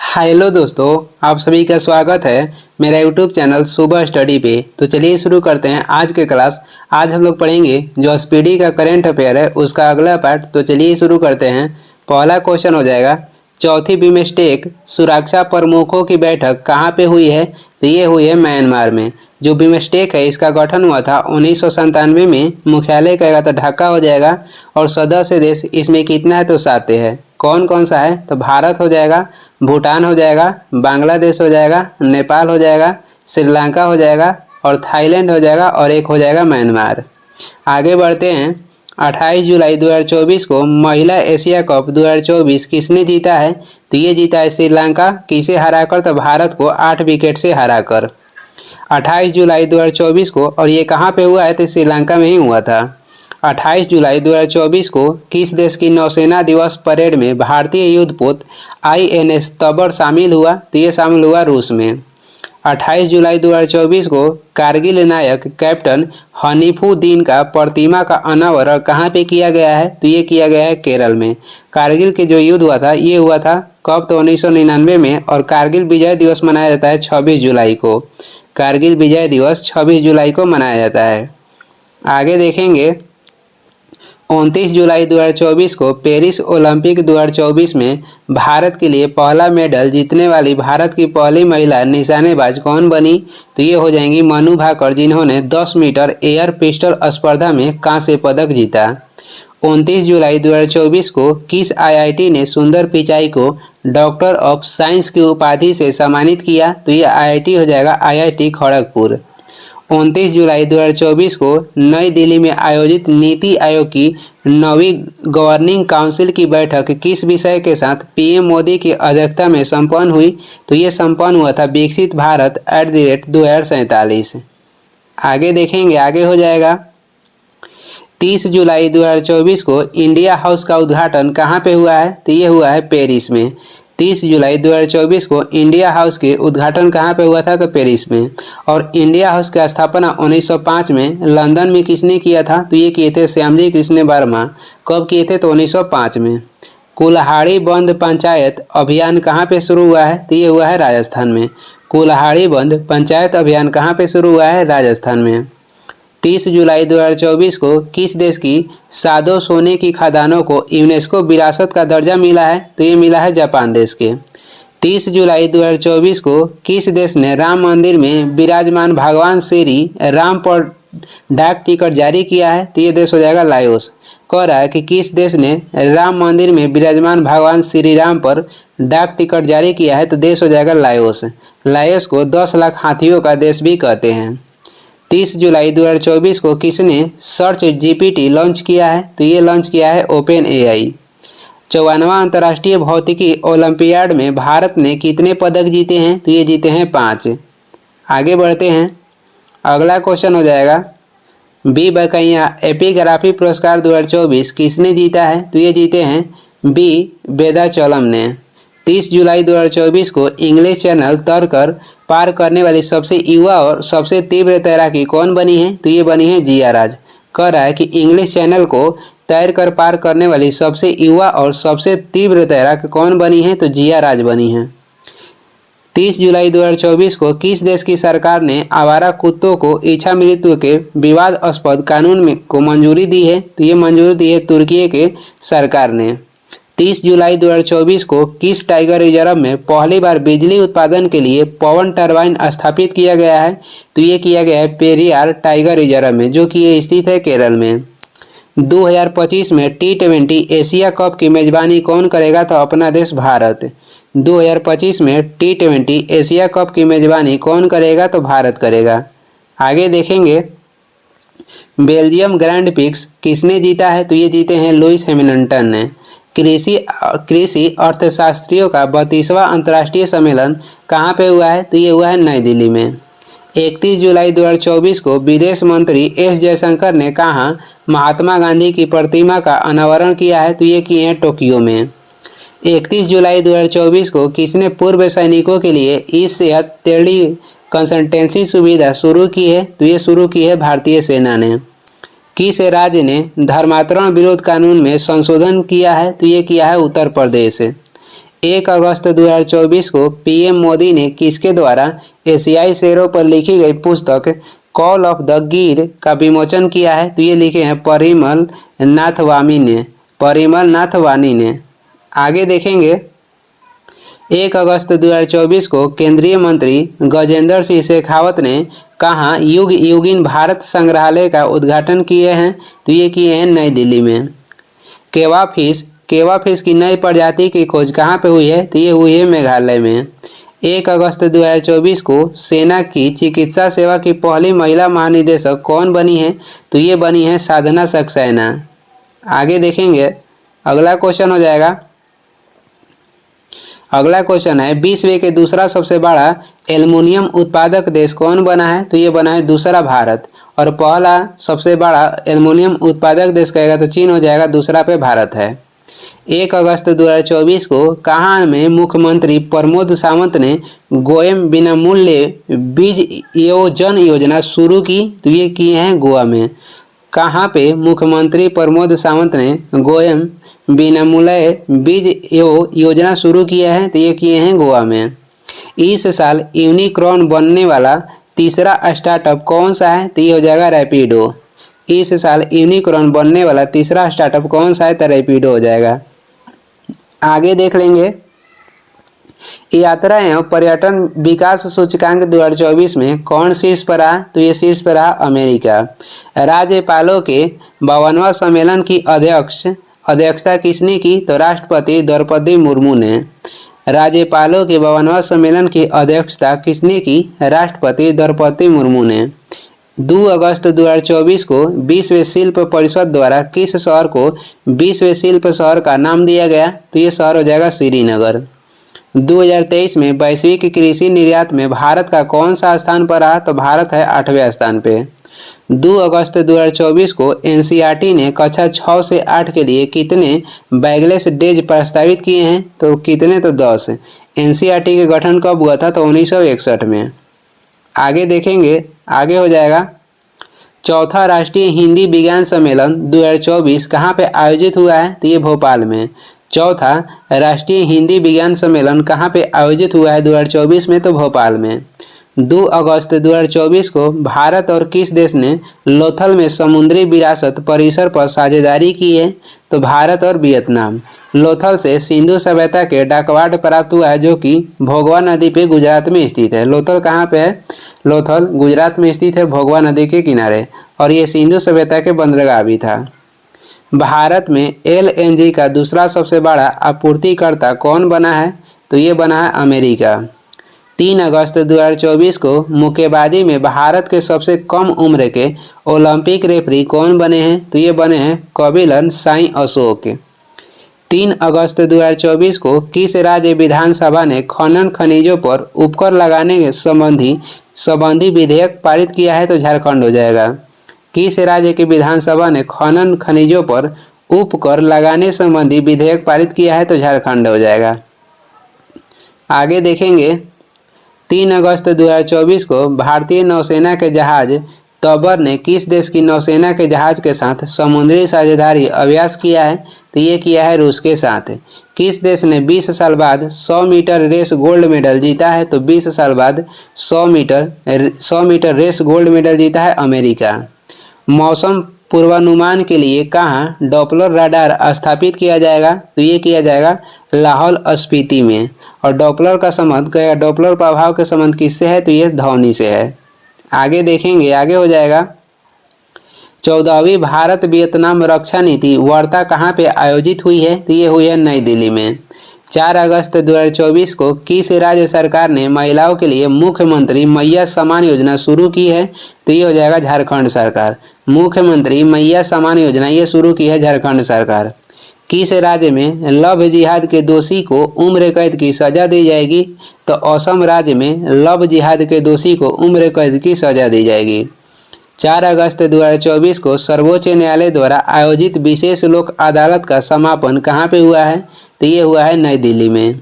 Hello दोस्तों, आप सभी का स्वागत है मेरा यूट्यूब चैनल सुबह स्टडी पे। तो चलिए शुरू करते हैं आज के क्लास। आज हम लोग पढ़ेंगे जो स्पीडी का करंट अफेयर है उसका अगला पार्ट। तो चलिए शुरू करते हैं। पहला क्वेश्चन हो जाएगा, चौथी बिमस्टेक सुरक्षा प्रमुखों की बैठक कहाँ पे हुई है? तो ये हुई है म्यांमार में। जो बिमस्टेक है इसका गठन हुआ था 1997 में। मुख्यालय कहेगा तो ढाका हो जाएगा। और सदस्य देश इसमें कितना है? तो 7 है। कौन कौन सा है? तो भारत हो जाएगा, भूटान हो जाएगा, बांग्लादेश हो जाएगा, नेपाल हो जाएगा, श्रीलंका हो जाएगा और थाईलैंड हो जाएगा और एक हो जाएगा म्यांमार। आगे बढ़ते हैं। 28 जुलाई 2024 को महिला एशिया कप 2024 किसने जीता है? तो ये जीता है श्रीलंका। किसे हराकर? तो भारत को 8 विकेट से हराकर। 28 जुलाई 2024 को, और ये कहाँ पे हुआ है? तो श्रीलंका में ही हुआ था। 28 जुलाई 2024 को किस देश की नौसेना दिवस परेड में भारतीय युद्धपोत INS तबर शामिल हुआ? तो ये शामिल हुआ रूस में। 28 जुलाई 2024 को कारगिल नायक कैप्टन हनीफुद्दीन का प्रतिमा का अनावरण कहाँ पे किया गया है? तो ये किया गया है केरल में। कारगिल के जो युद्ध हुआ था ये हुआ था कब? तो 1999 में। और कारगिल विजय दिवस मनाया जाता है 26 जुलाई को। कारगिल विजय दिवस 26 जुलाई को मनाया जाता है। आगे देखेंगे। 29 जुलाई 2024 को पेरिस ओलंपिक 2024 में भारत के लिए पहला मेडल जीतने वाली भारत की पहली महिला निशानेबाज कौन बनी? तो ये हो जाएंगी मनु भाकर, जिन्होंने 10 मीटर एयर पिस्टल स्पर्धा में कांस्य पदक जीता। 29 जुलाई 2024 को किस IIT ने सुंदर पिचाई को डॉक्टर ऑफ साइंस की उपाधि से सम्मानित किया? तो ये IIT हो जाएगा IIT खड़गपुर। 29 जुलाई 2024 को नई दिल्ली में आयोजित नीति आयोग की 9वीं गवर्निंग काउंसिल की बैठक किस विषय के साथ PM मोदी की अध्यक्षता में संपन्न हुई? तो ये संपन्न हुआ था विकसित भारत @ 2047। आगे देखेंगे। आगे हो जाएगा। 30 जुलाई 2024 को इंडिया हाउस का उद्घाटन कहाँ पे हुआ है? तो ये हुआ है पेरिस में। 30 जुलाई 2024 को इंडिया हाउस के उद्घाटन कहाँ पे हुआ था? तो पेरिस में। और इंडिया हाउस की स्थापना 1905 में लंदन में किसने किया था? तो ये किए थे श्यामजी कृष्ण वर्मा। कब किए थे? तो 1905 में। कुल्हाड़ी बंद पंचायत अभियान कहाँ पे शुरू हुआ है? तो ये हुआ है राजस्थान में। कुल्हाड़ी बंद पंचायत अभियान कहाँ पे शुरू हुआ है? राजस्थान में। 30 जुलाई 2024 को किस देश की सादो सोने की खदानों को यूनेस्को विरासत का दर्जा मिला है? तो ये मिला है जापान देश के। 30 जुलाई 2024 को किस देश ने राम मंदिर में विराजमान भगवान श्री राम पर डाक टिकट जारी किया है? तो ये देश हो जाएगा लाओस। कह रहा है कि किस देश ने राम मंदिर में विराजमान भगवान श्री राम पर डाक टिकट जारी किया है? तो देश हो जाएगा लाओस। लाओस को 10 लाख हाथियों का देश भी कहते हैं। 30 जुलाई 2024 को किसने सर्च GPT लॉन्च किया है? तो ये लॉन्च किया है OpenAI। 54वां अंतर्राष्ट्रीय भौतिकी ओलंपियाड में भारत ने कितने पदक जीते हैं? तो ये जीते हैं 5। आगे बढ़ते हैं। अगला क्वेश्चन हो जाएगा, B बकैया एपिग्राफी पुरस्कार 2024 किसने जीता है? तो ये जीते हैं B वेदाचलम ने। 30 जुलाई 2024 को इंग्लिश चैनल तैरकर पार करने वाली सबसे युवा और सबसे तीव्र तैराकी कौन बनी है? तो ये बनी है जिया राज। कह रहा है कि इंग्लिश चैनल को तैरकर पार करने वाली सबसे युवा और सबसे तीव्र तैराक कौन बनी है? तो जिया राज बनी है। 30 जुलाई 2024 को किस देश की सरकार ने आवारा कुत्तों को इच्छा मृत्यु के विवादास्पद कानून में को मंजूरी दी है? तो ये मंजूरी दी है तुर्की के सरकार ने। 30 जुलाई 2024 को किस टाइगर रिजर्व में पहली बार बिजली उत्पादन के लिए पवन टरबाइन स्थापित किया गया है? तो ये किया गया है पेरियार टाइगर रिजर्व में, जो कि ये स्थित है केरल में। 2025 में T20 एशिया कप की मेजबानी कौन करेगा? तो अपना देश भारत। 2025 में T20 एशिया कप की मेजबानी कौन करेगा? तो भारत करेगा। आगे देखेंगे। बेल्जियम ग्रैंड प्रिक्स किसने जीता है? तो ये जीते हैं लुइस हैमिल्टन ने। कृषि अर्थशास्त्रियों का 32वां अंतर्राष्ट्रीय सम्मेलन कहाँ पे हुआ है? तो ये हुआ है नई दिल्ली में। 31 जुलाई 2024 को विदेश मंत्री S जयशंकर ने कहाँ महात्मा गांधी की प्रतिमा का अनावरण किया है? तो ये किए हैं टोक्यो में। 31 जुलाई 2024 को किसने पूर्व सैनिकों के लिए ई-सेहत टेली कंसल्टेंसी सुविधा शुरू की है? तो ये शुरू की है भारतीय सेना ने। किस राज्य ने धर्मांतरण विरोध कानून में संशोधन किया है? तो ये किया है उत्तर प्रदेश। 1 अगस्त 2024 को पीएम मोदी ने किसके द्वारा एशियाई शेरों पर लिखी गई पुस्तक कॉल ऑफ द गिर का विमोचन किया है? तो ये लिखे हैं परिमल नाथ वानी ने। आगे देखेंगे 1 अगस्त 2024 को केंद्रीय मंत्री गजेंद्र सिंह शेखावत ने कहाँ युग युगिन भारत संग्रहालय का उद्घाटन किए हैं? तो ये किए हैं नई दिल्ली में। केवा फिश की नई प्रजाति की खोज कहाँ पे हुई है? तो ये हुई है मेघालय में। 1 अगस्त 2024 को सेना की चिकित्सा सेवा की पहली महिला महानिदेशक कौन बनी है? तो ये बनी है साधना सक्सेना। आगे देखेंगे अगला क्वेश्चन हो जाएगा। अगला क्वेश्चन है विश्व के दूसरा सबसे बड़ा एल्युमिनियम उत्पादक देश कौन बना है? तो ये बना है दूसरा भारत। और पहला सबसे बड़ा एल्युमिनियम उत्पादक देश कहेगा तो चीन हो जाएगा, दूसरा पे भारत है। 1 अगस्त 2024 को कहाँ में मुख्यमंत्री प्रमोद सावंत ने गोयम बिना मूल्य बीज योजन योजना शुरू की? तो ये किए हैं गोवा में। कहाँ पे मुख्यमंत्री प्रमोद सावंत ने गोयम बिना मूल्य बीज योजना शुरू किया है? तो ये किए हैं गोवा में। इस साल यूनिकॉर्न बनने वाला तीसरा स्टार्टअप कौन सा है? तो ये हो जाएगा रैपिडो। इस साल यूनिकॉर्न बनने वाला तीसरा स्टार्टअप कौन सा है? तो रैपिडो हो जाएगा। आगे देख लेंगे यात्रा एवं पर्यटन विकास सूचकांक 2024 में कौन शीर्ष पर रहा? तो ये शीर्ष पर रहा अमेरिका। राज्यपालों के 52वां सम्मेलन की अध्यक्षता किसने की? तो राष्ट्रपति द्रौपदी मुर्मू ने। राज्यपालों के 52वां सम्मेलन की अध्यक्षता किसने की? राष्ट्रपति द्रौपदी मुर्मू ने। 2 अगस्त 2024 को विश्व शिल्प परिषद द्वारा किस शहर को विश्व शिल्प शहर का नाम दिया गया? तो ये शहर हो जाएगा श्रीनगर। 2023 में वैश्विक कृषि निर्यात में भारत का कौन सा स्थान पर रहा? तो भारत है 8वें स्थान पे। 2 अगस्त 2024 को एनसीईआरटी ने कक्षा 6 से 8 के लिए कितने बैगलेस डेज प्रस्तावित किए हैं? तो कितने? तो 10। एनसीईआरटी के गठन कब हुआ था? तो 1961 में। आगे देखेंगे, आगे हो जाएगा चौथा राष्ट्रीय हिंदी विज्ञान सम्मेलन 2024 कहाँ पे आयोजित हुआ है? तो ये भोपाल में। चौथा राष्ट्रीय हिंदी विज्ञान सम्मेलन कहाँ पे आयोजित हुआ है 2024 में? तो भोपाल में। 2 अगस्त 2024 को भारत और किस देश ने लोथल में समुद्री विरासत परिसर पर साझेदारी की है? तो भारत और वियतनाम। लोथल से सिंधु सभ्यता के डाकवाट प्राप्त हुआ है जो कि भोगवा नदी पे गुजरात में स्थित है। लोथल कहाँ पे है? लोथल गुजरात में स्थित है, भोगवा नदी के किनारे, और ये सिंधु सभ्यता के बंदरगाह भी था। भारत में एलएनजी का दूसरा सबसे बड़ा आपूर्तिकर्ता कौन बना है? तो ये बना है अमेरिका। 3 अगस्त 2024 को मुक्केबाजी में भारत के सबसे कम उम्र के ओलंपिक रेफरी कौन बने हैं? तो ये बने हैं कपिलन साई अशोक। 3 अगस्त 2024 को किस राज्य विधानसभा ने खनन खनिजों पर उपकर लगाने के संबंधी विधेयक पारित किया है? तो झारखंड हो जाएगा। किस राज्य की विधानसभा ने खनन खनिजों पर उपकर लगाने संबंधी विधेयक पारित किया है? तो झारखंड हो जाएगा। आगे देखेंगे 3 अगस्त 2024 को भारतीय नौसेना के जहाज तबर ने किस देश की नौसेना के जहाज के साथ समुद्री साझेदारी अभ्यास किया है? तो ये किया है रूस के साथ। किस देश ने 20 साल बाद 100 मीटर रेस गोल्ड मेडल जीता है? तो 20 साल बाद 100 मीटर रेस गोल्ड मेडल जीता है अमेरिका। मौसम पूर्वानुमान के लिए कहाँ डॉपलर राडार स्थापित किया जाएगा? तो ये किया जाएगा लाहौल स्पीति में। और डॉपलर का संबंध डॉपलर प्रभाव के संबंध किससे है? तो ये ध्वनि से है। आगे देखेंगे, आगे हो जाएगा 14वीं भारत वियतनाम रक्षा नीति वार्ता कहाँ पे आयोजित हुई है? तो ये हुई है नई दिल्ली में। 4 अगस्त 2024 को किस राज्य सरकार ने महिलाओं के लिए मुख्यमंत्री मैया सम्मान योजना शुरू की है? तो ये हो जाएगा झारखंड सरकार। मुख्यमंत्री मैया सम्मान योजना ये शुरू की है झारखंड सरकार। किस राज्य में लव जिहाद के दोषी को उम्र कैद की सजा दी जाएगी? तो असम राज्य में लव जिहाद के दोषी को उम्र कैद की सजा दी जाएगी। 4 अगस्त 2024 को सर्वोच्च न्यायालय द्वारा आयोजित विशेष लोक अदालत का समापन कहाँ पे हुआ है? तो ये हुआ है नई दिल्ली में।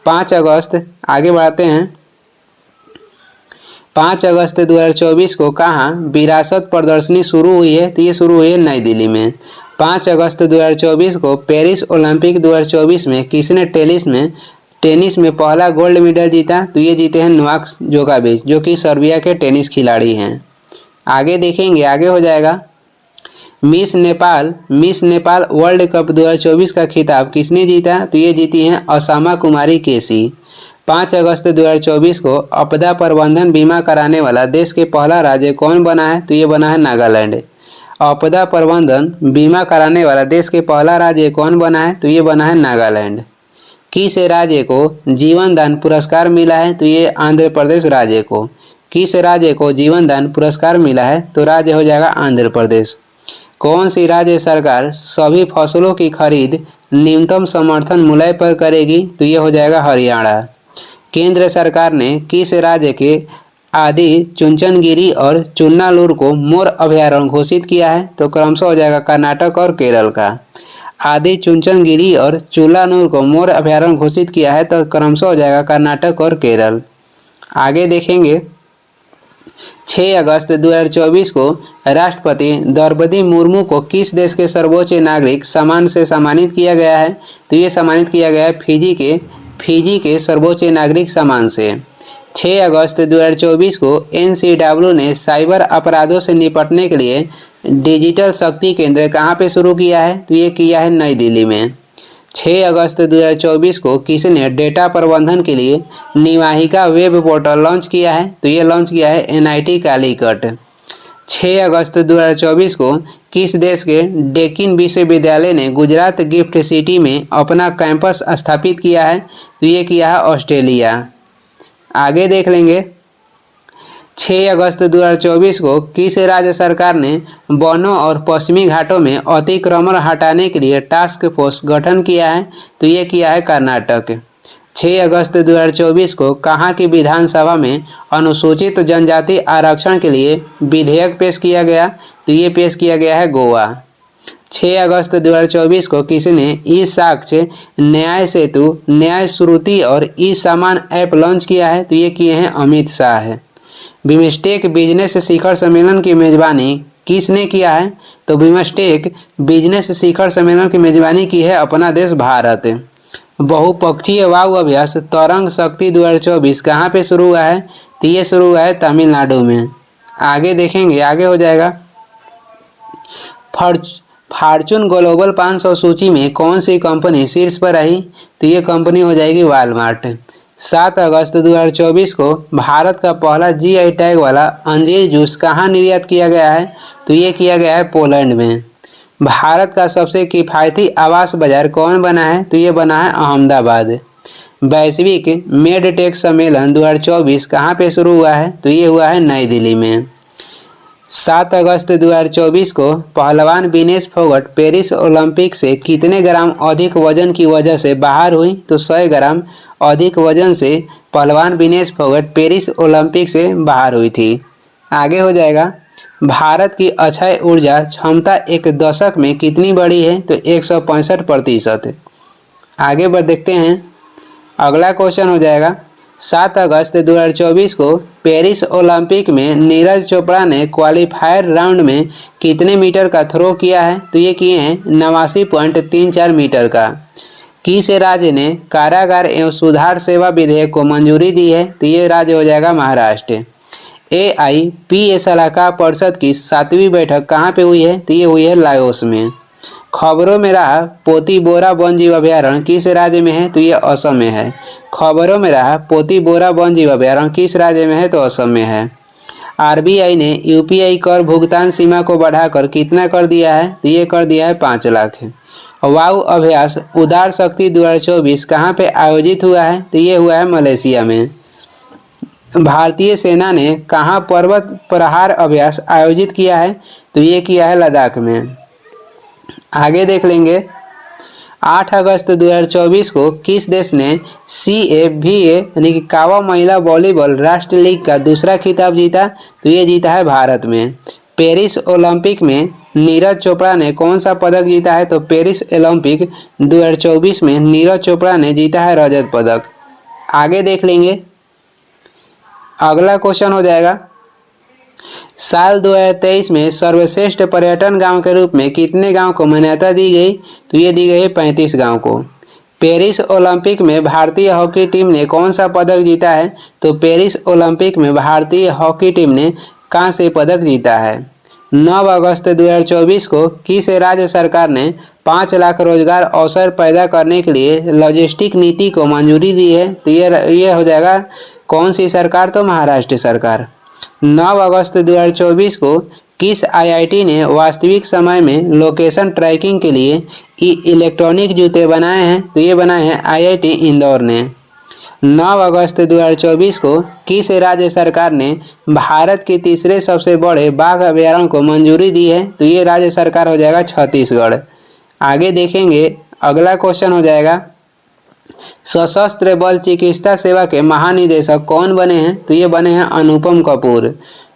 5 अगस्त, आगे बढ़ाते हैं, 5 अगस्त 2024 को कहाँ विरासत प्रदर्शनी शुरू हुई है? तो ये शुरू हुई है नई दिल्ली में। 5 अगस्त 2024 को पेरिस ओलंपिक 2024 में किसने टेनिस में पहला गोल्ड मेडल जीता? तो ये जीते हैं नोवाक जोकोविच, जो कि सर्बिया के टेनिस खिलाड़ी हैं। आगे देखेंगे, आगे हो जाएगा मिस नेपाल वर्ल्ड कप 2024 का खिताब किसने जीता? तो ये जीती हैं असामा कुमारी केसी। 5 अगस्त 2024 को आपदा प्रबंधन बीमा कराने वाला देश के पहला राज्य कौन बना है? तो ये बना है नागालैंड। आपदा प्रबंधन बीमा कराने वाला देश के पहला राज्य कौन बना है? तो ये बना है नागालैंड। किस राज्य को जीवन दान पुरस्कार मिला है? तो ये आंध्र प्रदेश राज्य को। किस राज्य को जीवन दान पुरस्कार मिला है? तो राज्य हो जाएगा आंध्र प्रदेश। कौन सी राज्य सरकार सभी फसलों की खरीद न्यूनतम समर्थन मूल्य पर करेगी? तो ये हो जाएगा हरियाणा। केंद्र सरकार ने किस राज्य के आदि चुंचनगिरी और चुन्नालूर को मोर अभयारण्य घोषित किया है? तो क्रमशः हो जाएगा कर्नाटक और केरल का। आदि चुंचनगिरी और चुन्नालूर को मोर अभयारण्य घोषित किया है तो क्रमशः हो जाएगा कर्नाटक और केरल। आगे देखेंगे 6 अगस्त 2024 को राष्ट्रपति द्रौपदी मुर्मू को किस देश के सर्वोच्च नागरिक सम्मान से सम्मानित किया गया है? तो ये सम्मानित किया गया है फिजी के सर्वोच्च नागरिक सम्मान से। 6 अगस्त 2024 को NCW ने साइबर अपराधों से निपटने के लिए डिजिटल शक्ति केंद्र कहाँ पे शुरू किया है? तो ये किया है नई दिल्ली में। 6 अगस्त 2024 को किसने डेटा प्रबंधन के लिए निवाहिका वेब पोर्टल लॉन्च किया है? तो ये लॉन्च किया है NIT कालीकट। 6 अगस्त 2024 को किस देश के डेक्कन विश्वविद्यालय ने गुजरात गिफ्ट सिटी में अपना कैंपस स्थापित किया है? तो ये किया है ऑस्ट्रेलिया। आगे देख लेंगे 6 अगस्त 2024 को किस राज्य सरकार ने वनों और पश्चिमी घाटों में अतिक्रमण हटाने के लिए टास्क फोर्स गठन किया है? तो ये किया है कर्नाटक। 6 अगस्त 2024 को कहाँ की विधानसभा में अनुसूचित जनजाति आरक्षण के लिए विधेयक पेश किया गया? तो ये पेश किया गया है गोवा। 6 अगस्त 2024 को किसने ई साक्ष्य, न्याय सेतु, न्याय श्रुति और ई सामान ऐप लॉन्च किया है? तो ये किए हैं अमित शाह। बिमस्टेक बिजनेस शिखर सम्मेलन की मेजबानी किसने किया है? तो बिमस्टेक बिजनेस शिखर सम्मेलन की मेजबानी की है अपना देश भारत। बहुपक्षीय वायु अभ्यास तरंग शक्ति 2024 कहाँ पे शुरू हुआ है? तो ये शुरू हुआ है तमिलनाडु में। आगे देखेंगे, आगे हो जाएगा फॉर्च्यून ग्लोबल 500 सूची में कौन सी कंपनी शीर्ष पर रही? तो ये कंपनी हो जाएगी वॉलमार्ट। 7 अगस्त 2024 को भारत का पहला GI टैग वाला अंजीर जूस कहाँ निर्यात किया गया है? तो ये किया गया है पोलैंड में। भारत का सबसे किफ़ायती आवास बाजार कौन बना है? तो ये बना है अहमदाबाद। वैश्विक मेडटेक सम्मेलन 2024 कहाँ पे शुरू हुआ है? तो ये हुआ है नई दिल्ली में। 7 अगस्त 2024 को पहलवान विनेश फोगट पेरिस ओलंपिक से कितने ग्राम अधिक वजन की वजह से बाहर हुई? तो 100 ग्राम अधिक वजन से पहलवान विनेश फोगट पेरिस ओलंपिक से बाहर हुई थी। आगे हो जाएगा भारत की अक्षय ऊर्जा क्षमता एक दशक में कितनी बढ़ी है? तो 165%। आगे बढ़ देखते हैं, अगला क्वेश्चन हो जाएगा 7 अगस्त 2024 को पेरिस ओलंपिक में नीरज चोपड़ा ने क्वालिफायर राउंड में कितने मीटर का थ्रो किया है? तो ये किए हैं 89.34 मीटर का। किस राज्य ने कारागार एवं सुधार सेवा विधेयक को मंजूरी दी है? तो ये राज्य हो जाएगा महाराष्ट्र। AIPA सलाहकार परिषद की 7वीं बैठक कहाँ पे हुई है? तो ये हुई है लाओस में। खबरों में रहा पोती-बोरा वन जीव अभयारण्य किस राज्य में है? तो ये असम में है। खबरों में रहा पोती-बोरा वन जीव अभयारण्य किस राज्य में है? तो असम में है। RBI ने UPI कर भुगतान सीमा को बढ़ाकर कितना कर दिया है? तो ये कर दिया है 5 लाख। वायु अभ्यास उदार शक्ति 2024 कहाँ पे आयोजित हुआ है? तो ये हुआ है मलेशिया में। भारतीय सेना ने कहाँ पर्वत प्रहार अभ्यास आयोजित किया है? तो ये किया है लद्दाख में। आगे देख लेंगे 8 अगस्त 2024 को किस देश ने CAVA यानी कि कावा महिला वॉलीबॉल राष्ट्रीय लीग का दूसरा खिताब जीता? तो ये जीता है भारत में। पेरिस ओलंपिक में नीरज चोपड़ा ने कौन सा पदक जीता है? तो पेरिस ओलंपिक 2024 में नीरज चोपड़ा ने जीता है रजत पदक। आगे देख लेंगे, अगला क्वेश्चन हो जाएगा साल 2023 में सर्वश्रेष्ठ पर्यटन गांव के रूप में कितने गांव को मान्यता दी गई? तो ये दी गई है 35 गांव को। पेरिस ओलंपिक में भारतीय हॉकी टीम ने कौन सा पदक जीता है? तो पेरिस ओलंपिक में भारतीय हॉकी टीम ने कांस्य पदक जीता है। 9 अगस्त 2024 को किस राज्य सरकार ने 5 लाख रोजगार अवसर पैदा करने के लिए लॉजिस्टिक नीति को मंजूरी दी है? तो ये हो जाएगा कौन सी सरकार? तो महाराष्ट्र सरकार। 9 अगस्त 2024 को किस आईआईटी ने वास्तविक समय में लोकेशन ट्रैकिंग के लिए इलेक्ट्रॉनिक जूते बनाए हैं? तो ये बनाए हैं आईआईटी इंदौर ने। 9 अगस्त 2024 को किस राज्य सरकार ने भारत के तीसरे सबसे बड़े बाघ अभयारण्य को मंजूरी दी है? तो ये राज्य सरकार हो जाएगा छत्तीसगढ़। आगे देखेंगे, अगला क्वेश्चन हो जाएगा सशस्त्र बल चिकित्सा सेवा के महानिदेशक कौन बने हैं? तो ये बने हैं अनुपम कपूर।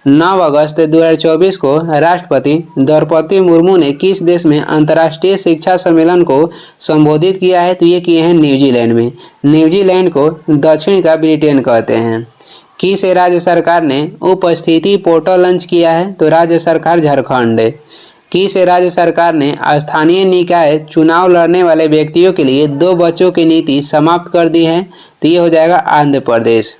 9 अगस्त 2024 को राष्ट्रपति द्रौपदी मुर्मू ने किस देश में अंतर्राष्ट्रीय शिक्षा सम्मेलन को संबोधित किया है? तो ये किए हैं न्यूजीलैंड में। न्यूजीलैंड को दक्षिण का ब्रिटेन कहते हैं। किस राज्य सरकार ने उपस्थिति पोर्टल लॉन्च किया है? तो राज्य सरकार झारखंड। किस राज्य सरकार ने स्थानीय निकाय चुनाव लड़ने वाले व्यक्तियों के लिए 2 बच्चों की नीति समाप्त कर दी है? तो ये हो जाएगा आंध्र प्रदेश।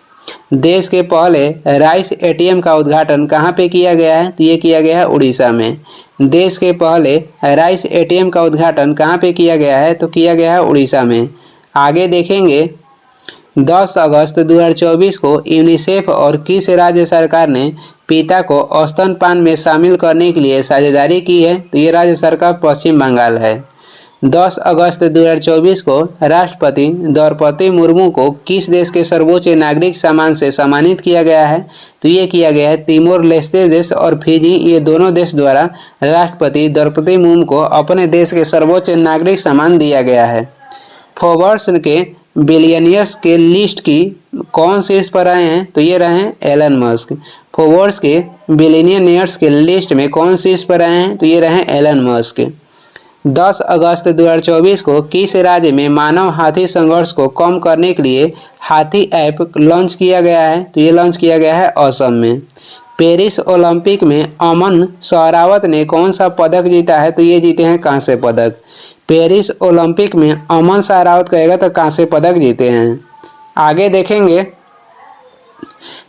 देश के पहले राइस एटीएम का उद्घाटन कहाँ पे किया गया है? तो ये किया गया है उड़ीसा में। देश के पहले राइस एटीएम का उद्घाटन कहाँ पे किया गया है? तो किया गया है उड़ीसा में। आगे देखेंगे 10 अगस्त 2024 को यूनिसेफ और किस राज्य सरकार ने पिता को स्तनपान में शामिल करने के लिए साझेदारी की है? तो ये राज्य सरकार पश्चिम बंगाल है। 10 अगस्त 2024 को राष्ट्रपति द्रौपदी मुर्मू को किस देश के सर्वोच्च नागरिक सम्मान से सम्मानित किया गया है? तो ये किया गया है तिमोर लेस्ते देश और फिजी, ये दोनों देश द्वारा राष्ट्रपति द्रौपदी मुर्मू को अपने देश के सर्वोच्च नागरिक सम्मान दिया गया है। फोर्ब्स के बिलियनियर्स के लिस्ट की कौन शीर्ष पर रहे हैं? तो ये रहे एलन मस्क। फोर्ब्स के बिलियनियर्स के लिस्ट में कौन शीर्ष पर रहे हैं? तो ये रहे एलन मस्क। 10 अगस्त 2024 को किस राज्य में मानव हाथी संघर्ष को कम करने के लिए हाथी ऐप लॉन्च किया गया है? तो ये लॉन्च किया गया है असम में। पेरिस ओलंपिक में अमन सहरावत ने कौन सा पदक जीता है? तो ये जीते हैं कांस्य पदक। पेरिस ओलंपिक में अमन सहरावत कहेगा तो कांस्य पदक जीते हैं। आगे देखेंगे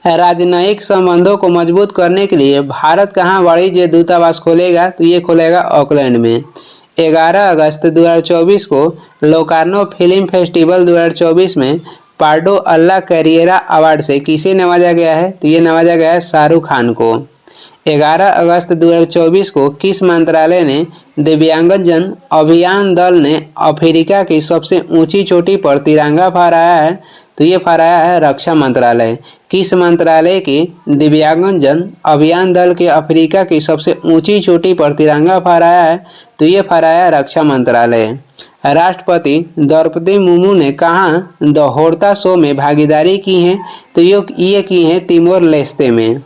राजनयिक संबंधों को मजबूत करने के लिए भारत कहाँ वाणिज्य दूतावास खोलेगा? तो ये खोलेगा ऑकलैंड में। 11 अगस्त 2024 को लोकार्नो फिल्म फेस्टिवल 2024 में पार्डो अल्ला कैरियरा अवार्ड से किसे नवाजा गया है? तो ये नवाजा गया है शाहरुख खान को। 11 अगस्त 2024 को किस मंत्रालय ने दिव्यांगजन अभियान दल ने अफ्रीका की सबसे ऊंची चोटी पर तिरंगा फहराया है? तो ये फहराया है रक्षा मंत्रालय। किस मंत्रालय की दिव्यांगजन अभियान दल के अफ्रीका की सबसे ऊंची चोटी पर तिरंगा फहराया है? तो ये फहराया रक्षा मंत्रालय। राष्ट्रपति द्रौपदी मुर्मू ने कहाँ दौड़ता शो में भागीदारी की है? तो ये की है तिमोर लेस्ते में।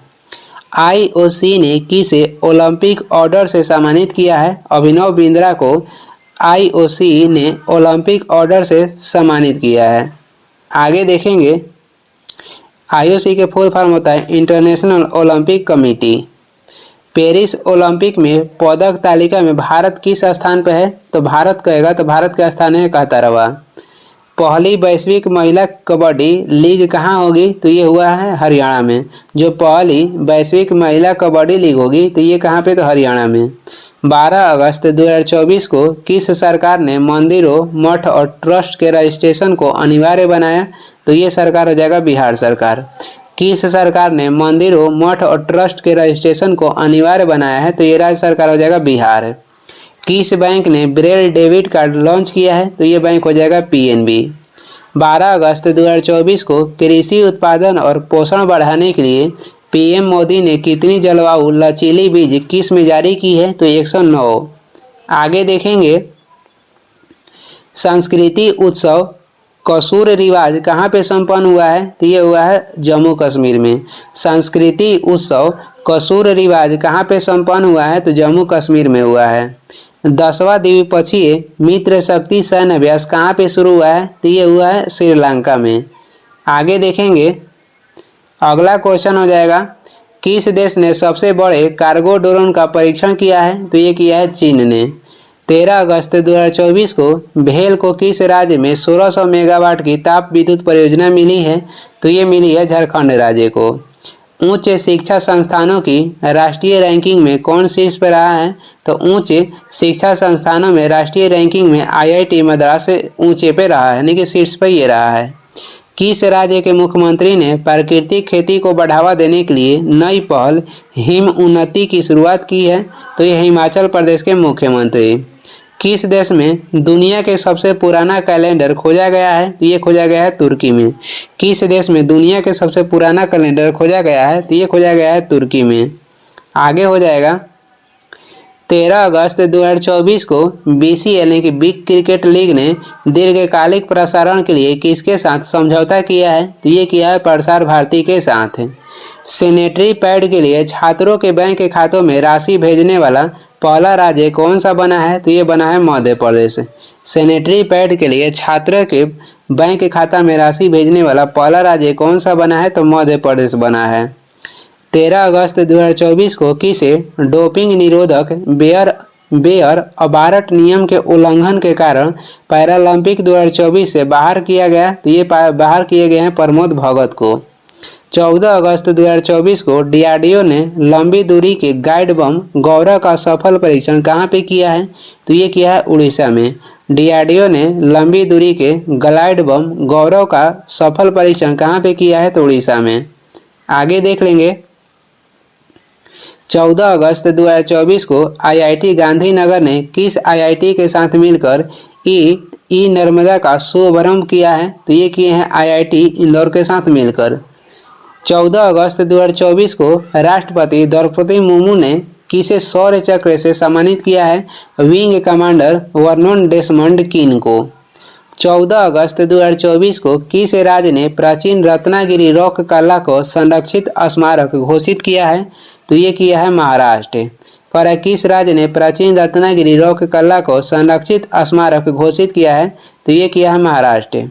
आईओसी ने किसे ओलंपिक ऑर्डर से सम्मानित किया है? अभिनव बिंद्रा को आईओसी ने ओलंपिक ऑर्डर से सम्मानित किया है। आगे देखेंगे आईओसी के फुल फॉर्म होता है international Olympic committee. Paris Olympic में पदक तालिका में भारत किस स्थान पर है? तो भारत कहेगा तो भारत का स्थान है 71वां। पहली वैश्विक महिला कबड्डी लीग कहाँ होगी? तो ये हुआ है हरियाणा में। जो पहली वैश्विक महिला कबड्डी लीग होगी तो ये कहाँ पे? तो हरियाणा में। 12 अगस्त 2024 को किस सरकार ने मंदिरों, मठ और ट्रस्ट के रजिस्ट्रेशन को अनिवार्य बनाया? तो ये सरकार हो जाएगा बिहार सरकार। किस सरकार ने मंदिरों, मठ और ट्रस्ट के रजिस्ट्रेशन को अनिवार्य बनाया है? तो ये राज्य सरकार हो जाएगा बिहार। किस बैंक ने ब्रेल डेबिट कार्ड लॉन्च किया है? तो ये बैंक हो जाएगा पीएनबी। 12 अगस्त 2024 को कृषि उत्पादन और पोषण बढ़ाने के लिए पीएम मोदी ने कितनी जलवायु लचीली बीज किस्म जारी की है? तो 109। आगे देखेंगे संस्कृति उत्सव कसूर रिवाज कहाँ पे संपन्न हुआ है? तो ये हुआ है जम्मू कश्मीर में। संस्कृति उत्सव कसूर रिवाज कहाँ पे संपन्न हुआ है? तो जम्मू कश्मीर में हुआ है। 10वां द्विपक्षीय मित्र शक्ति सैन्य अभ्यास कहाँ पे शुरू हुआ है? तो ये हुआ है श्रीलंका में। आगे देखेंगे अगला क्वेश्चन हो जाएगा किस देश ने सबसे बड़े कार्गो ड्रोन का परीक्षण किया है? तो ये किया है चीन ने। 13 अगस्त 2024 को भेल को किस राज्य में 1600 मेगावाट की ताप विद्युत परियोजना मिली है? तो ये मिली है झारखंड राज्य को। उच्च शिक्षा संस्थानों की राष्ट्रीय रैंकिंग में कौन शीर्ष पर रहा है? तो उच्च शिक्षा संस्थानों में राष्ट्रीय रैंकिंग में आईआईटी मद्रास ऊंचे पे रहा है, यानी कि शीर्ष पर ये रहा है। किस राज्य के मुख्यमंत्री ने प्राकृतिक खेती को बढ़ावा देने के लिए नई पहल हिम उन्नति की शुरुआत की है? तो ये हिमाचल प्रदेश के मुख्यमंत्री। किस देश में दुनिया के सबसे पुराना कैलेंडर खोजा गया है? तो ये खोजा गया है तुर्की में। किस देश में दुनिया के सबसे पुराना कैलेंडर खोजा गया है? तो ये खोजा गया है तुर्की में। आगे हो जाएगा 13 अगस्त 2024 को बीसीएल यानी कि बिग क्रिकेट लीग ने दीर्घकालिक प्रसारण के लिए किसके साथ समझौता किया है? तो ये किया है प्रसार भारती के साथ। सैनिटरी पैड के लिए छात्रों के बैंक के खातों में राशि भेजने वाला पहला राज्य कौन सा बना है? तो ये बना है मध्य प्रदेश। सैनिटरी पैड के लिए छात्र के बैंक के खाता में राशि भेजने वाला पहला राज्य कौन सा बना है? तो मध्य प्रदेश बना है। 13 अगस्त 2024 को किसे डोपिंग निरोधक बेयर अबारट नियम के उल्लंघन के कारण पैरालंपिक 2024 से बाहर किया गया? तो ये बाहर किए गए हैं प्रमोद भगत को। 14 अगस्त 2024 को डीआरडीओ ने लंबी दूरी के गाइड बम गौरव का सफल परीक्षण कहाँ पे किया है? तो ये किया है उड़ीसा में। डीआरडीओ ने लंबी दूरी के ग्लाइड बम गौरव का सफल परीक्षण कहाँ पे किया है? तो उड़ीसा में। आगे देख लेंगे 14 अगस्त 2024 को आईआईटी गांधीनगर ने किस आईआईटी के साथ मिलकर ई नर्मदा का शुभारंभ किया है? तो ये किए हैं आईआईटी इंदौर के साथ मिलकर। 14 अगस्त 2024 को राष्ट्रपति द्रौपदी मुर्मू ने किसे शौर्य चक्र से सम्मानित किया है? विंग कमांडर वर्नोन डेसमंड किन को। 14 अगस्त 2024 को किस राज्य ने प्राचीन रत्नागिरी रॉक कला को संरक्षित स्मारक घोषित किया है? तो ये किया है महाराष्ट्र। पर किस राज्य ने प्राचीन रत्नागिरी रॉक कला को संरक्षित स्मारक घोषित किया है? तो ये किया है महाराष्ट्र।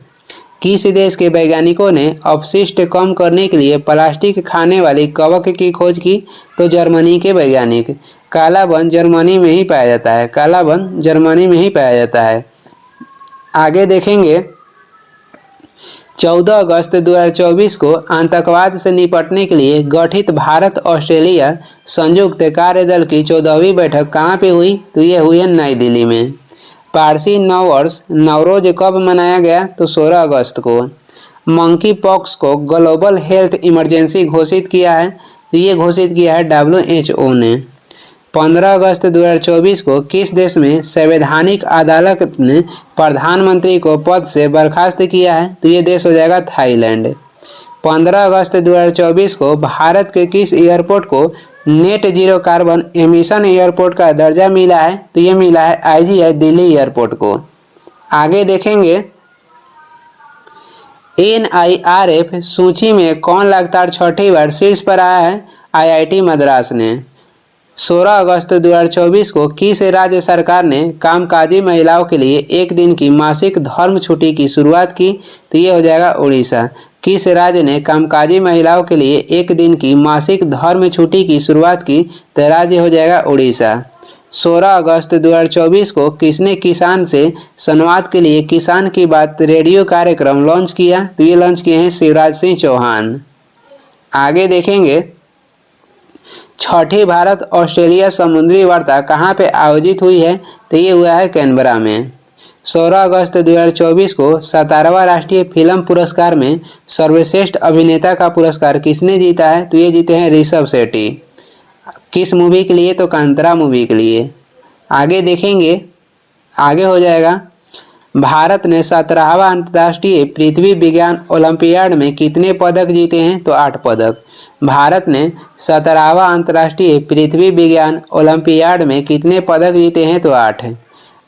किस देश के वैज्ञानिकों ने अपशिष्ट कम करने के लिए प्लास्टिक खाने वाली कवक की खोज की? तो जर्मनी के वैज्ञानिक। काला वन जर्मनी में ही पाया जाता है, काला वन जर्मनी में ही पाया जाता है। आगे देखेंगे 14 अगस्त 2024 को आतंकवाद से निपटने के लिए गठित भारत ऑस्ट्रेलिया संयुक्त कार्यदल की 14वीं बैठक कहाँ पे हुई? तो ये हुई है नई दिल्ली में। पारसी नववर्ष नवरोज कब मनाया गया? तो 16 अगस्त को। मंकी पॉक्स को ग्लोबल हेल्थ इमरजेंसी घोषित किया है? तो ये घोषित किया है WHO ने। 15 अगस्त 2024 को किस देश में संवैधानिक अदालत ने प्रधानमंत्री को पद से बर्खास्त किया है? तो ये देश हो जाएगा थाईलैंड। 15 अगस्त 2024 को भारत के किस एयरपोर्ट को net zero carbon emission airport का दर्जा मिला है? तो ये मिला है IGI दिल्ली एयरपोर्ट को। आगे देखेंगे NIRF सूची में कौन लगातार छठी बार शीर्ष पर आया है? IIT मद्रास ने। 16 अगस्त 2024 को किस राज्य सरकार ने कामकाजी महिलाओं के लिए एक दिन की मासिक धर्म छुट्टी की शुरुआत की? तो ये हो जाएगा उड़ीसा। किस राज्य ने कामकाजी महिलाओं के लिए एक दिन की मासिक धर्म छुट्टी की शुरुआत की? तो राज्य हो जाएगा उड़ीसा। 16 अगस्त 2024 को किसने किसान से संवाद के लिए किसान की बात रेडियो कार्यक्रम लॉन्च किया? तो ये लॉन्च किए हैं शिवराज सिंह चौहान। आगे देखेंगे छठी भारत ऑस्ट्रेलिया समुद्री वार्ता कहाँ पे आयोजित हुई है? तो ये हुआ है कैनबरा में। 16 अगस्त 2024 को 17वां राष्ट्रीय फिल्म पुरस्कार में सर्वश्रेष्ठ अभिनेता का पुरस्कार किसने जीता है? तो ये जीते हैं ऋषभ शेट्टी। किस मूवी के लिए? तो कांतारा मूवी के लिए। आगे देखेंगे, आगे हो जाएगा भारत ने 17वां अंतर्राष्ट्रीय पृथ्वी विज्ञान ओलंपियाड में कितने पदक जीते हैं? तो 8 पदक। भारत ने 17वां अंतर्राष्ट्रीय पृथ्वी विज्ञान ओलंपियाड में कितने पदक जीते हैं? तो 8।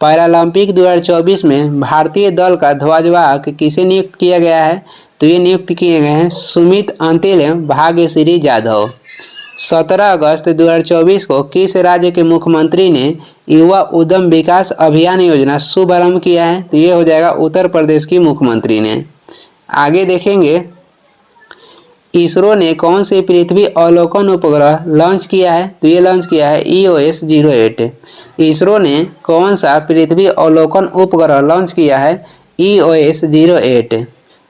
पैरालंपिक 2024 में भारतीय दल का ध्वजवाहक किसे नियुक्त किया गया है? तो ये नियुक्त किए गए हैं सुमित अंतिल एवं भाग्यश्री जाधव। 17 अगस्त 2024 को किस राज्य के मुख्यमंत्री ने युवा उद्यम विकास अभियान योजना शुभारंभ किया है? तो ये हो जाएगा उत्तर प्रदेश की मुख्यमंत्री ने। आगे देखेंगे इसरो ने कौन सी पृथ्वी अवलोकन उपग्रह लॉन्च किया है? तो ये लॉन्च किया है EOS-08। इसरो ने कौन सा पृथ्वी अवलोकन उपग्रह लॉन्च किया है? EOS-08।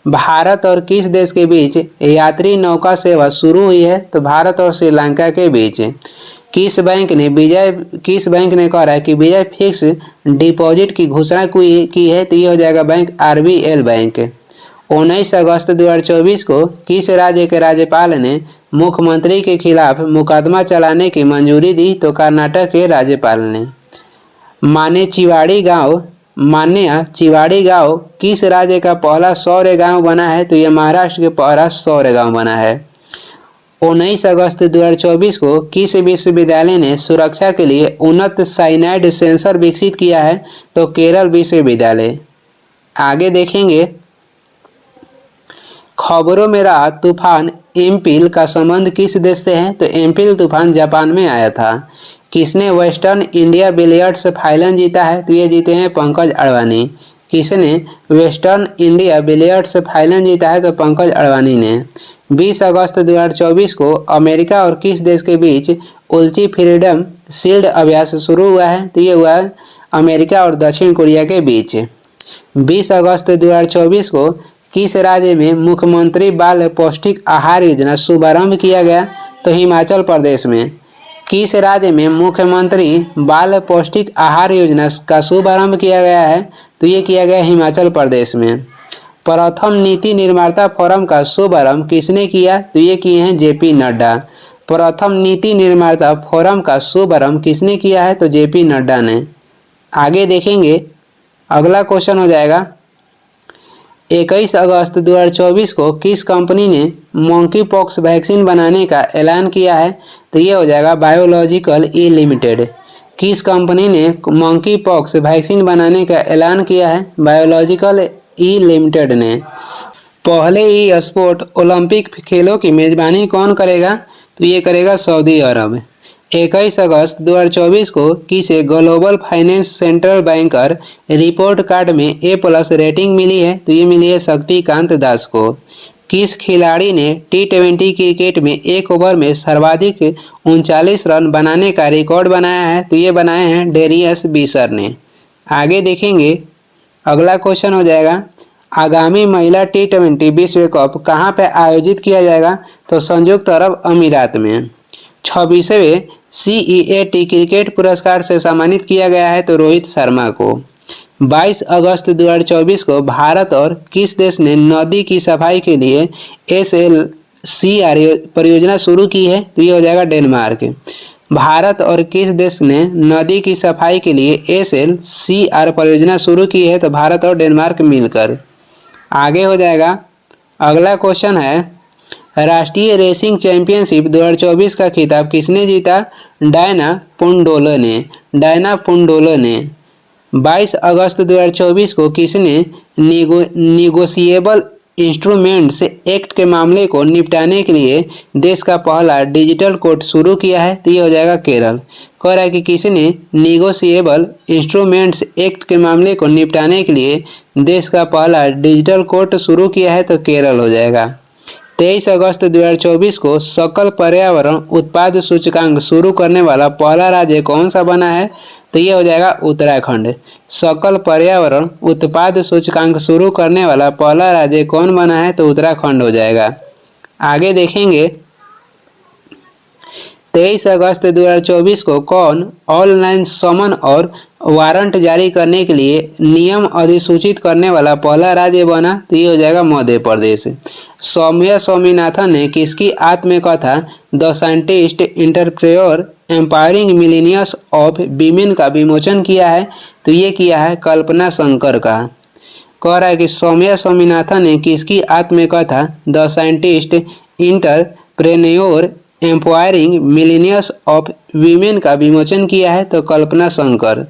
भारत और किस देश के बीच यात्री नौका सेवा शुरू हुई है? तो भारत और श्रीलंका के बीच। किस बैंक ने कह रहा है कि विजय फिक्स डिपॉजिट की घोषणा की है? तो ये हो जाएगा बैंक RBL बैंक। 19 अगस्त 2024 को किस राज्य के राज्यपाल ने मुख्यमंत्री के खिलाफ मुकदमा चलाने की मंजूरी दी? तो कर्नाटक के राज्यपाल ने। मान्या चिवाड़ी गांव किस राज्य का पहला सौर गांव बना है? तो यह महाराष्ट्र के पहला सौर गांव बना है। 19 अगस्त 2024 को किस विश्वविद्यालय ने सुरक्षा के लिए उन्नत साइनाइड सेंसर विकसित किया है? तो केरल विश्वविद्यालय। आगे देखेंगे, खबरों में रहा तूफान एम्पिल का संबंध किस देश से है? तो एम्पिल तूफान जापान में आया था। किसने वेस्टर्न इंडिया बिलियर्ड्स फाइनल जीता है? तो ये जीते हैं पंकज अडवाणी। किसने वेस्टर्न इंडिया बिलियर्ड्स फाइनल जीता है? तो पंकज अडवाणी ने। 20 अगस्त 2024 को अमेरिका और किस देश के बीच उल्ची फ्रीडम शील्ड अभ्यास शुरू हुआ है? तो ये हुआ है अमेरिका और दक्षिण कोरिया के बीच। 20 अगस्त 2024 को किस राज्य में मुख्यमंत्री बाल पौष्टिक आहार योजना शुभारंभ किया गया? तो हिमाचल प्रदेश में। किस राज्य में मुख्यमंत्री बाल पौष्टिक आहार योजना का शुभारंभ किया गया है? तो ये किया गया हिमाचल प्रदेश में। प्रथम नीति निर्माता फोरम का शुभारंभ किसने किया? तो ये किए हैं JP नड्डा। प्रथम नीति निर्माता फोरम का शुभारंभ किसने किया है? तो JP नड्डा ने। आगे देखेंगे, अगला क्वेश्चन हो जाएगा, 21 अगस्त 2024 को किस कंपनी ने मंकी पॉक्स वैक्सीन बनाने का ऐलान किया है? तो ये हो जाएगा बायोलॉजिकल ई लिमिटेड। किस कंपनी ने मंकी पॉक्स वैक्सीन बनाने का ऐलान किया है? बायोलॉजिकल ई लिमिटेड ने। पहले ई स्पोर्ट ओलंपिक खेलों की मेजबानी कौन करेगा? तो ये करेगा सऊदी अरब। 21 अगस्त 2024 को किसे global finance central banker report card में A+ रेटिंग मिली है? तो ये मिली है शक्तिकांत दास को। किस खिलाड़ी ने T20 क्रिकेट में एक ओवर में सर्वाधिक 39 रन बनाने का रिकॉर्ड बनाया है? तो ये बनाए हैं डेरियस बीसर ने। आगे देखेंगे, अगला क्वेश्चन हो जाएगा, आगामी महिला T20 विश्व कप कहाँ पर आयोजित किया जाएगा? तो संयुक्त अरब अमीरात में। 26वें CEAT क्रिकेट पुरस्कार से सम्मानित किया गया है? तो रोहित शर्मा को। 22 अगस्त 2024 को भारत और किस देश ने नदी की सफाई के लिए SLCR परियोजना शुरू की है? तो ये हो जाएगा डेनमार्क। भारत और किस देश ने नदी की सफाई के लिए SLCR परियोजना शुरू की है? तो भारत और डेनमार्क मिलकर। आगे हो जाएगा, अगला क्वेश्चन है, राष्ट्रीय रेसिंग चैंपियनशिप 2024 का खिताब किसने जीता? डायना पुंडोलो ने। 22 अगस्त 2024 को किसने निगोशिएबल इंस्ट्रूमेंट्स एक्ट के मामले को निपटाने के लिए देश का पहला डिजिटल कोर्ट शुरू किया है? तो ये हो जाएगा केरल। कह रहा है कि किसने निगोशिएबल इंस्ट्रूमेंट्स एक्ट के मामले को निपटाने के लिए देश का पहला डिजिटल कोर्ट शुरू किया है? तो केरल हो जाएगा। 23 अगस्त 2024 को सकल पर्यावरण उत्पाद सूचकांक शुरू करने वाला पहला राज्य कौन सा बना है? तो ये हो जाएगा उत्तराखंड। सकल पर्यावरण उत्पाद सूचकांक शुरू करने वाला पहला राज्य कौन बना है? तो उत्तराखंड हो जाएगा। आगे देखेंगे, 23 अगस्त 2024 को कौन ऑनलाइन समन और वारंट जारी करने के लिए नियम अधिसूचित करने वाला पहला राज्य बना? तो ये हो जाएगा मध्य प्रदेश। सौम्या स्वामीनाथन ने किसकी आत्मकथा the scientist entrepreneur empowering millionaires of women का विमोचन किया है? तो ये किया है कल्पना शंकर का। कह रहा है कि सौम्या स्वामीनाथन ने किसकी आत्मकथा the scientist entrepreneur empowering millionaires of women का विमोचन किया है? तो कल्पना शंकर।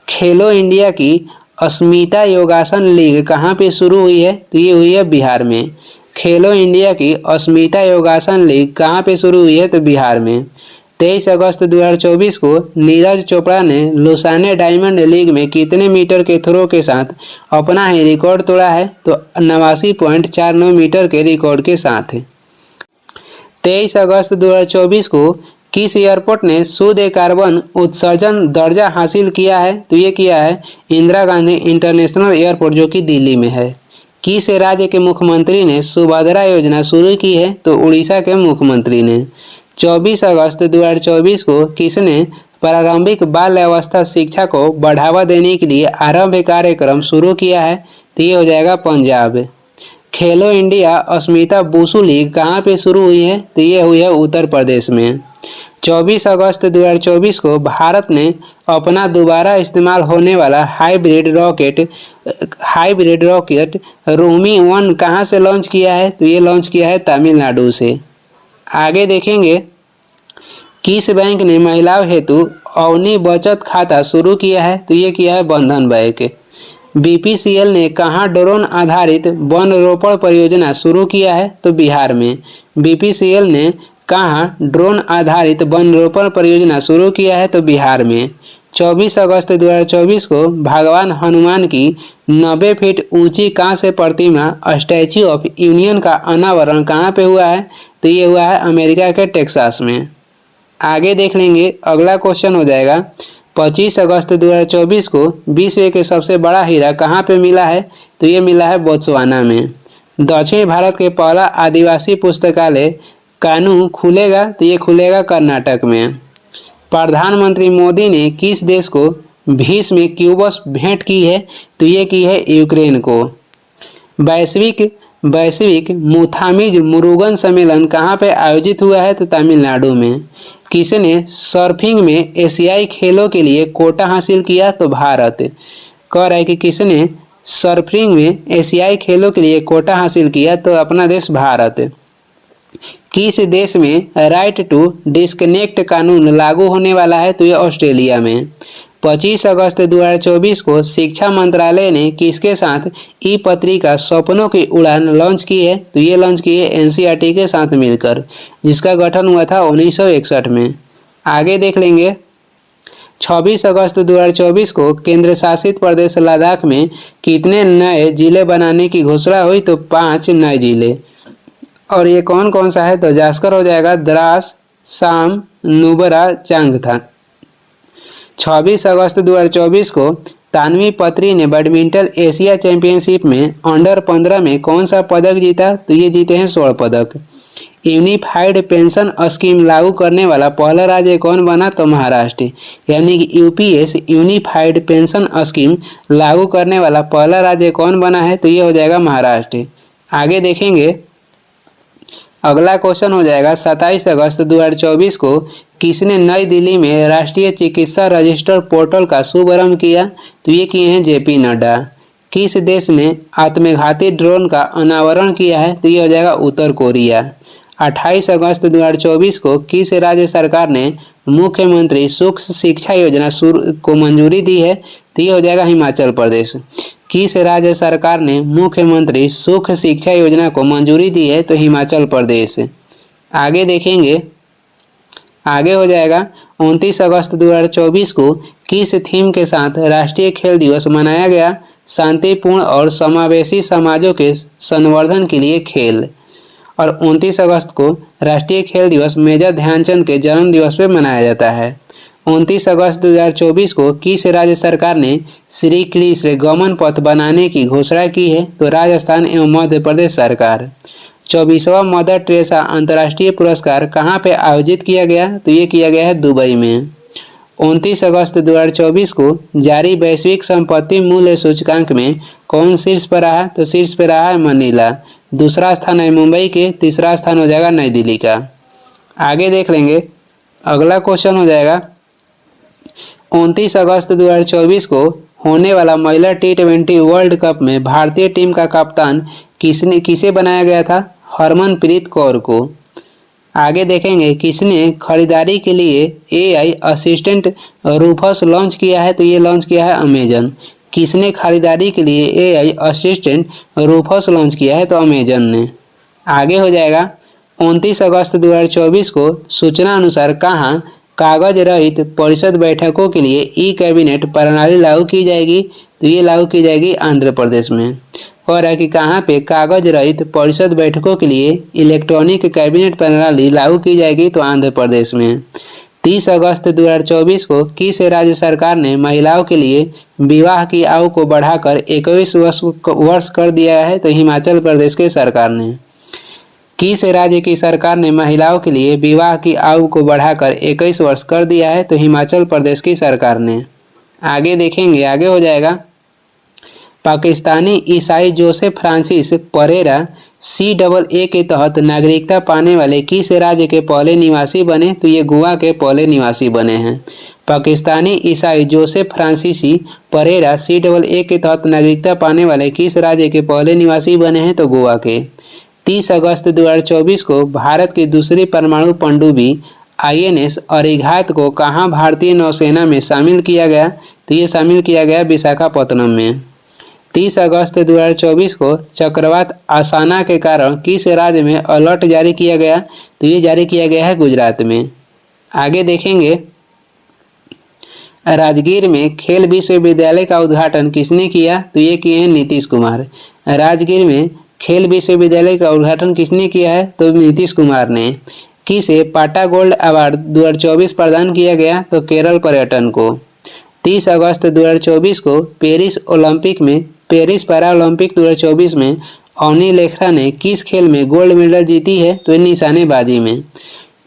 खेलो इंडिया की अस्मिता योगासन लीग कहाँ पे शुरू हुई है? तो ये हुई है बिहार में। खेलो इंडिया की अस्मिता योगासन लीग कहाँ पे शुरू हुई है? तो बिहार में। 23 अगस्त 2024 को नीरज चोपड़ा ने लुसाने डायमंड लीग में कितने मीटर के थ्रो के साथ अपना ही रिकॉर्ड तोड़ा है? तो 89.49 मीटर के रिकॉर्ड के साथ। 23 अगस्त 2024 को किस एयरपोर्ट ने शुद्ध कार्बन उत्सर्जन दर्जा हासिल किया है? तो ये किया है इंदिरा गांधी इंटरनेशनल एयरपोर्ट जो कि दिल्ली में है। किस राज्य के मुख्यमंत्री ने सुभद्रा योजना शुरू की है? तो उड़ीसा के मुख्यमंत्री ने। 24 अगस्त 2024 को किसने प्रारंभिक बाल अवस्था शिक्षा को बढ़ावा देने के लिए आरंभ कार्यक्रम शुरू किया है? तो ये हो जाएगा पंजाब। खेलो इंडिया अस्मिता वुशु लीग कहाँ पे शुरू हुई है? तो ये हुई है उत्तर प्रदेश में। 24 अगस्त 2024 को भारत ने अपना दोबारा इस्तेमाल होने वाला हाइब्रिड रॉकेट रोमी 1 कहाँ से लॉन्च किया है? तो ये लॉन्च किया है तमिलनाडु से। आगे देखेंगे किस बैंक ने महिलाओं हेतु अवनी बचत खाता शुरू किया है? तो ये किया है बंधन बैंक। बीपीसीएल ने कहाँ ड्रोन आधारित वन रोपण परियोजना शुरू किया है? तो बिहार में। बीपीसीएल ने कहाँ ड्रोन आधारित वन रोपण परियोजना शुरू किया है? तो बिहार में। 24 अगस्त 2024 को भगवान हनुमान की 90 फीट ऊंची कांस्य प्रतिमा स्टैच्यू ऑफ यूनियन का अनावरण कहाँ पे हुआ है? तो ये हुआ है अमेरिका के टेक्सास में। आगे देख लेंगे, अगला क्वेश्चन हो जाएगा 25 अगस्त 2024 को विश्व के सबसे बड़ा हीरा कहाँ पे मिला है? तो ये मिला है बोत्सवाना में। दक्षिण भारत के पहला आदिवासी पुस्तकालय कानू खुलेगा? तो ये खुलेगा कर्नाटक में। प्रधानमंत्री मोदी ने किस देश को भीष्म क्यूबस भेंट की है? तो ये की है यूक्रेन को। वैश्विक मुथामिज मुरुगन सम्मेलन कहाँ पे आयोजित हुआ है? तो तमिलनाडु में। किसने सर्फिंग में एशियाई खेलों के लिए कोटा हासिल किया? तो भारत। कह रहा है कि किसने सर्फिंग में एशियाई खेलों के लिए कोटा हासिल किया? तो अपना देश भारत। किस देश में राइट टू डिस्कनेक्ट कानून लागू होने वाला है? तो ये ऑस्ट्रेलिया में। 25 अगस्त 2024 को शिक्षा मंत्रालय ने किसके साथ ई पत्रिका सपनों की उड़ान लॉन्च की है? तो ये लॉन्च की है एनसीईआरटी के साथ मिलकर, जिसका गठन हुआ था 1961 में। आगे देख लेंगे 26 अगस्त 2024 को केंद्र शासित प्रदेश लद्दाख में कितने नए जिले बनाने की घोषणा हुई? तो 5 नए जिले। और ये कौन कौन सा है? तो जास्कर हो जाएगा, द्रास, साम, नुब्रा, चांगथंग। 26 अगस्त 2024 को तानवी पत्री ने बैडमिंटन एशिया चैंपियनशिप में अंडर 15 में कौन सा पदक जीता? तो ये जीते हैं स्वर्ण पदक। यूनिफाइड पेंशन स्कीम लागू करने वाला पहला राज्य कौन बना? तो महाराष्ट्र। यानी कि यूपीएस यूनिफाइड पेंशन स्कीम लागू करने वाला पहला राज्य कौन बना है? तो ये हो जाएगा महाराष्ट्र। आगे देखेंगे, अगला क्वेश्चन हो जाएगा 27 अगस्त 2024 को किसने नई दिल्ली में राष्ट्रीय चिकित्सा रजिस्टर पोर्टल का शुभारंभ किया? तो ये किए हैं जेपी नड्डा। किस देश ने आत्मघाती ड्रोन का अनावरण किया है? तो ये हो जाएगा उत्तर कोरिया। 28 अगस्त 2024 को किस राज्य सरकार ने मुख्यमंत्री सुख शिक्षा योजना को मंजूरी दी है? तो ये हो जाएगा हिमाचल प्रदेश। किस राज्य सरकार ने मुख्यमंत्री सुख शिक्षा योजना को मंजूरी दी है? तो हिमाचल प्रदेश। आगे देखेंगे, आगे हो जाएगा 29 अगस्त 2024 को किस थीम के साथ राष्ट्रीय खेल दिवस मनाया गया? शांतिपूर्ण और समावेशी समाजों के संवर्धन के लिए खेल। और 29 अगस्त को राष्ट्रीय खेल दिवस मेजर ध्यानचंद के जन्म दिवस पे मनाया जाता है। 29 अगस्त 2024 को किस राज्य सरकार ने श्री कृष्ण गमन पथ बनाने की घोषणा की है? तो राजस्थान एवं मध्य प्रदेश सरकार। 24वां मदर टेरेसा अंतर्राष्ट्रीय पुरस्कार कहाँ पे आयोजित किया गया? तो ये किया गया है दुबई में। 29 अगस्त 2024 को जारी वैश्विक संपत्ति मूल्य सूचकांक में कौन शीर्ष पर रहा? तो शीर्ष पर रहा है मनीला। दूसरा स्थान है मुंबई के, तीसरा स्थान हो जाएगा नई दिल्ली का। आगे देख लेंगे, अगला क्वेश्चन हो जाएगा 29 अगस्त 2024 को होने वाला महिला T20 वर्ल्ड कप में भारतीय टीम का कप्तान किसे बनाया गया था? हरमनप्रीत कौर को। आगे देखेंगे किसने खरीदारी के लिए AI असिस्टेंट रूफस लॉन्च किया है? तो ये लॉन्च किया है अमेजन। किसने खरीदारी के लिए AI असिस्टेंट रूफस लॉन्च किया है? तो अमेजन ने। आगे हो जाएगा 29 अगस्त 2024 को सूचना अनुसार कहाँ कागज रहित परिषद बैठकों के लिए ई कैबिनेट प्रणाली लागू की जाएगी? तो ये लागू की जाएगी आंध्र प्रदेश में। हो रहा है कि कहाँ पे कागज रहित परिषद बैठकों के लिए इलेक्ट्रॉनिक कैबिनेट प्रणाली लागू की जाएगी, तो आंध्र प्रदेश में। 30 अगस्त 2024 को किस राज्य सरकार ने महिलाओं के लिए विवाह की आयु को बढ़ाकर 21 वर्ष कर दिया है, तो हिमाचल प्रदेश की सरकार ने। किस राज्य की सरकार ने महिलाओं के लिए विवाह की आयु को बढ़ाकर 21 वर्ष कर दिया है, तो हिमाचल प्रदेश की सरकार ने। आगे देखेंगे, आगे हो जाएगा। पाकिस्तानी ईसाई जोसेफ फ्रांसिस परेरा CAA के तहत नागरिकता पाने वाले किस राज्य के पहले निवासी बने, तो ये गोवा के पहले निवासी बने हैं। पाकिस्तानी ईसाई जोसेफ फ्रांसीसी परेरा CAA के तहत नागरिकता पाने वाले किस राज्य के पहले निवासी बने हैं, तो गोवा के। 30 अगस्त 2024 को भारत की दूसरी परमाणु पनडुब्बी INS अरिहंत को कहाँ भारतीय नौसेना में शामिल किया गया, तो ये शामिल किया गया विशाखापत्तनम में। 30 अगस्त 2024 को चक्रवात आसाना के कारण किस राज्य में अलर्ट जारी किया गया, तो ये जारी किया गया है गुजरात में। आगे देखेंगे, राजगीर में खेल विश्वविद्यालय का उद्घाटन किसने किया, तो ये किए हैं नीतीश कुमार। राजगीर में खेल विश्वविद्यालय का उद्घाटन किसने किया है, तो नीतीश कुमार ने। किसे पाटा गोल्ड अवार्ड 2024 प्रदान किया गया, तो केरल पर्यटन को। 30 अगस्त 2024 को पेरिस पैरा ओलंपिक 2024 में अवनी लेखरा ने किस खेल में गोल्ड मेडल जीती है, तो निशानेबाजी में।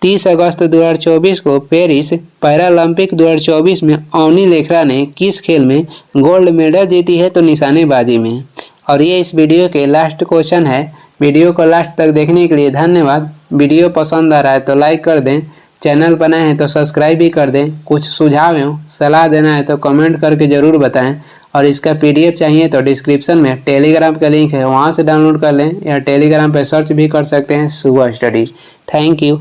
30 अगस्त 2024 को पेरिस पैरा ओलंपिक 2024 में अवनी लेखरा ने किस खेल में गोल्ड मेडल जीती है, तो निशानेबाजी में। और ये इस वीडियो के लास्ट क्वेश्चन है। वीडियो को लास्ट तक देखने के लिए धन्यवाद। वीडियो पसंद आ रहा है तो लाइक कर दें, चैनल बनाए हैं तो सब्सक्राइब भी कर दें। कुछ सुझाव एवं सलाह देना है तो कमेंट करके ज़रूर बताएं। और इसका PDF चाहिए तो डिस्क्रिप्शन में टेलीग्राम का लिंक है, वहाँ से डाउनलोड कर लें, या टेलीग्राम पर सर्च भी कर सकते हैं सुबह स्टडी। Thank you.